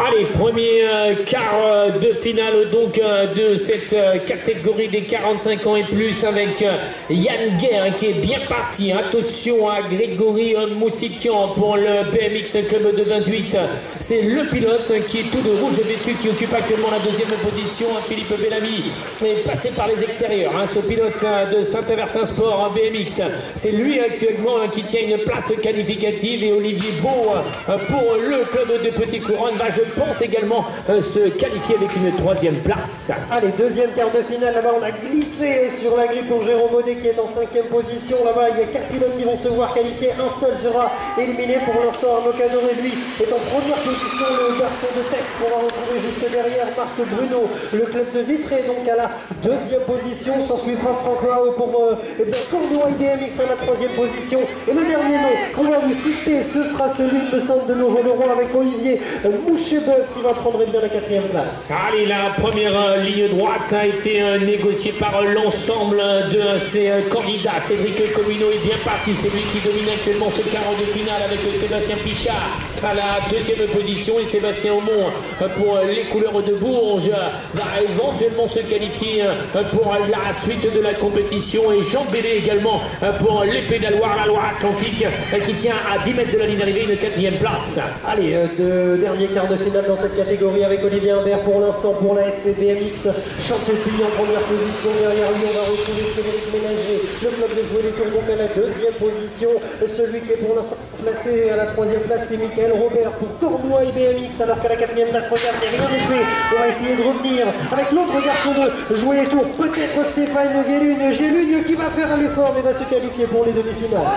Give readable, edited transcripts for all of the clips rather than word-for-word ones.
Allez, premier quart de finale donc de cette catégorie des 45 ans et plus avec Yann Guerre qui est bien parti. Attention à Grégory Moussikian pour le BMX Club de 28. C'est le pilote qui est tout de rouge vêtu qui occupe actuellement la deuxième position. Philippe Bellamy est passé par les extérieurs. Ce pilote de Saint-Avertin Sport BMX, c'est lui actuellement qui tient une place qualificative et Olivier Beau pour le club de Petite Couronne va, je pense, également se qualifier avec une troisième place. Allez, deuxième quart de finale, là-bas on a glissé sur la grille pour Jérôme Audet qui est en cinquième position. Là-bas il y a 4 pilotes qui vont se voir qualifier, un seul sera éliminé. Pour l'instant Arnaud Cadoré lui est en première position, le garçon de Tex. On va retrouver juste derrière Marc Bruno, le club de Vitré donc à la deuxième position. S'en suivra Franck Mao pour Cornouaille IDMX à la troisième position. Et le dernier nom qu'on va vous citer, ce sera celui, me semble, de nos jours le roi avec Olivier Mouchébeuf qui va prendre bien la quatrième place. Allez, la première ligne droite a été négociée par l'ensemble de ces candidats. Cédric Comino est bien parti, c'est lui qui domine actuellement ce quart de finale avec Sébastien Pichard à la deuxième position et Sébastien Aumont pour les couleurs de Bourges va éventuellement se qualifier pour la suite de la compétition et Jean Bélé également pour les pédaloirs, la Loire-Atlantique qui tient à 10 mètres de la ligne d'arrivée une quatrième place. Allez, dernier quart de finale dans cette catégorie avec Olivier Humbert pour l'instant pour la SCBMX. Chantepuis en première position, derrière lui on va retrouver Frédéric Ménager, le club de jouer les tours donc à la deuxième position. Celui qui est pour l'instant placé à la troisième place c'est Michael Robert pour Cornouaille BMX, alors qu'à la quatrième place, regardez, rien n'est fait. On va essayer de revenir avec l'autre garçon de jouer les tours, peut-être Stéphane Gélugne qui va faire l'effort mais va se qualifier pour les demi-finales.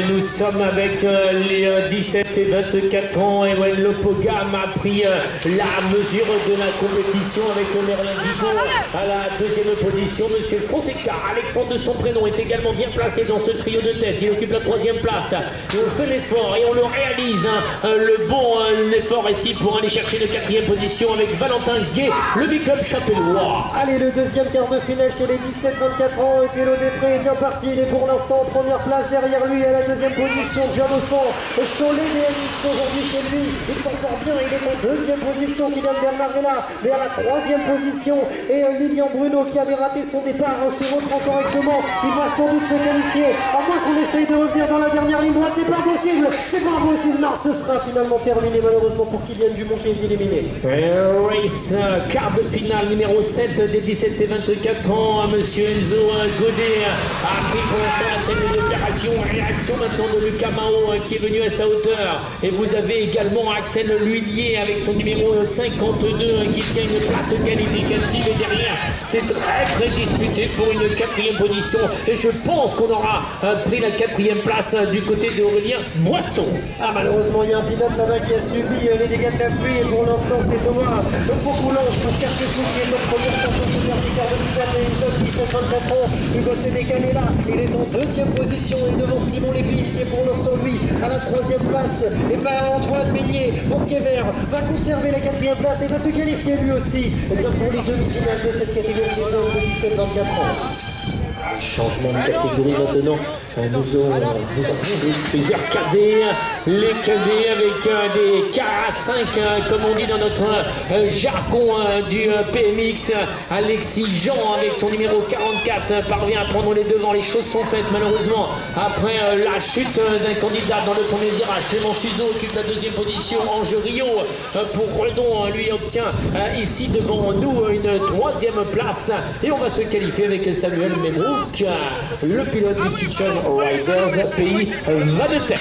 Nous sommes avec les 17 et 24 ans. Ewen Lopogam a pris la mesure de la compétition avec Merlin Guigaud à la deuxième position. Monsieur Fonseca, Alexandre de son prénom, est également bien placé dans ce trio de tête. Il occupe la troisième place. Et on fait l'effort et on le réalise. Le bon effort ici pour aller chercher la quatrième position avec Valentin Gué, le Big Club Châtellenois. Allez, le deuxième quart de finale chez les 17-24 ans. Thélo Després est bien parti. Il est pour l'instant en première place. Derrière lui à la deuxième position, Giannosan Cholet BMX aujourd'hui chez lui. Il s'en sort bien. Il est en deuxième position. Kylian Bernard est là. Mais à la troisième position. Et Lilian Bruno qui avait raté son départ se reprend correctement. Il va sans doute se qualifier. À moins qu'on essaye de revenir dans la dernière ligne droite. C'est pas possible. C'est pas possible. Non, ce sera finalement terminé malheureusement pour Kylian Dumont qui est éliminé. Race, quart de finale numéro 7 des 17 et 24 ans. Monsieur Enzo Godet a pris pour l'instant la tête de l'opération. Réaction maintenant de Lucas Mao qui est venu à sa hauteur. Et vous avez également Axel L'Huillier avec son numéro 52 qui tient une place qualificative. Et derrière, c'est très disputé pour une quatrième position. Et je pense qu'on aura pris la quatrième place du côté d'Aurélien Boisson. Ah, malheureusement, il y a un pilote là-bas qui a subi les dégâts de la pluie. Et pour l'instant, c'est Thomas Faucoulange pour Cartefou qui est en première station de dernier quart de finale des hommes qui sont 24 ans. Hugo Sénécal est là. Il est en deuxième position et devant Simon Lépine qui est pour l'instant lui à la troisième place. Et Antoine Meignier pour Kéver va conserver la quatrième place et va se qualifier lui aussi bien pour les demi-finales de cette catégorie des hommes de 17-24 ans. Changement de catégorie maintenant. Nous avons plusieurs cadets, les cadets avec des K5 comme on dit dans notre jargon du PMX. Alexis Jean avec son numéro 44 parvient à prendre les devants. Les choses sont faites malheureusement après la chute d'un candidat dans le premier virage. Clément Suzeau occupe la deuxième position. Ange Rio pour Redon lui obtient ici devant nous une troisième place et on va se qualifier avec Samuel Mebrouk, le pilote du Kitchen Riders pays Vadeter.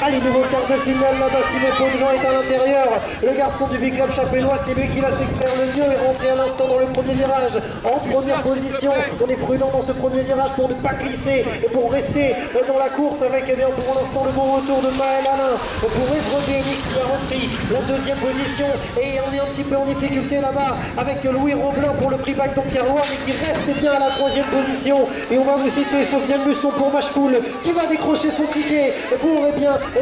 Allez, nouveau quart de finale là-bas, Simon Paudran est à l'intérieur. Le garçon du Big Club Châtellenois, c'est lui qui va s'extraire le mieux et rentrer à l'instant dans le premier virage. En première position, on est prudent dans ce premier virage pour ne pas glisser et pour rester dans la course avec eh bien, pour l'instant le bon retour de Maël Alain pour Evre BMX qui a repris la deuxième position. Et on est un petit peu en difficulté là-bas avec Louis Roblin pour le prix Bac Don Carlois mais qui reste bien à la troisième position. position. Et on va vous citer Sofiane Musson pour Mashkoul qui va décrocher son ticket pour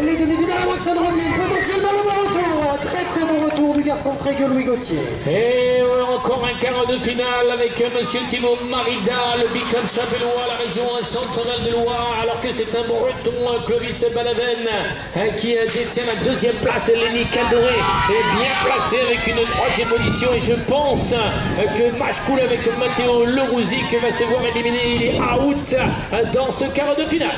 les demi-finales avant que ça ne revienne. Potentiellement le bon retour. Très très bon retour du garçon de Trégueux, Louis Gauthier. Et encore un quart de finale avec monsieur Thibaut Marida, le Big Club Chapellois, la région Centre-Val de Loire, alors que c'est un breton, Clovis Balaven, qui détient la deuxième place. Lenny Cadoré est bien placé avec une troisième position et je pense que Mashkoul avec Matteo Lerouzic va se voir éliminé. Il est out dans ce quart de finale.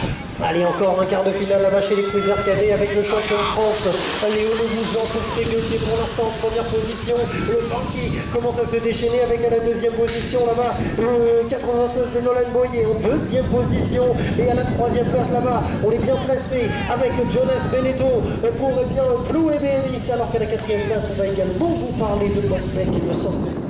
Allez, encore un quart de finale là-bas chez les cruisers cadets avec le champion de France, Léo Le Bougeant pour Trégueux qui est pour l'instant en première position. Le Francky commence à se déchaîner avec la deuxième position là-bas. Le 96 de Nolan Boyer en deuxième position. Et à la troisième place là-bas, on est bien placé avec Jonas Benetton pour Plou et BMX. Alors qu'à la quatrième place, on va également vous parler de Bob Beck, il me semble.